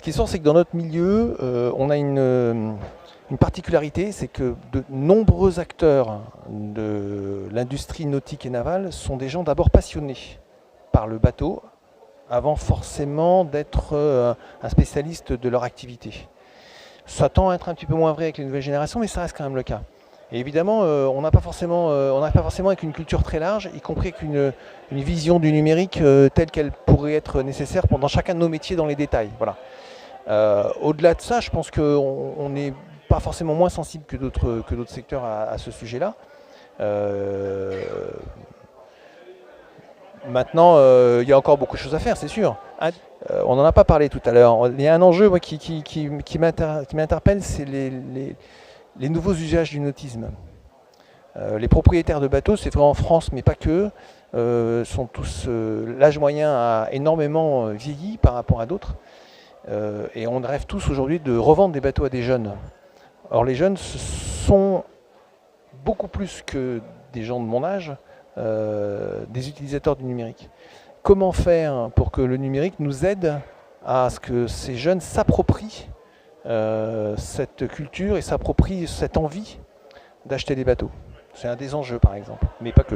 qui est sûr, c'est que dans notre milieu, on a une particularité, c'est que de nombreux acteurs de l'industrie nautique et navale sont des gens d'abord passionnés par le bateau, avant forcément d'être un spécialiste de leur activité. Ça tend à être un petit peu moins vrai avec les nouvelles générations, mais ça reste quand même le cas. Et évidemment, on n'a pas forcément avec une culture très large, y compris avec une vision du numérique telle qu'elle pourrait être nécessaire dans chacun de nos métiers dans les détails. Voilà. Au-delà de ça, je pense qu'on n'est pas forcément moins sensible que d'autres secteurs à ce sujet-là. Maintenant, il y a encore beaucoup de choses à faire, c'est sûr. On n'en a pas parlé tout à l'heure. Il y a un enjeu qui m'interpelle, c'est les nouveaux usages du nautisme. Les propriétaires de bateaux, c'est vrai en France, mais pas que, sont tous. L'âge moyen a énormément vieilli par rapport à d'autres. Et on rêve tous aujourd'hui de revendre des bateaux à des jeunes. Or, les jeunes sont beaucoup plus que des gens de mon âge, des utilisateurs du numérique. Comment faire pour que le numérique nous aide à ce que ces jeunes s'approprient cette culture et s'approprient cette envie d'acheter des bateaux? C'est un des enjeux, par exemple, mais pas que.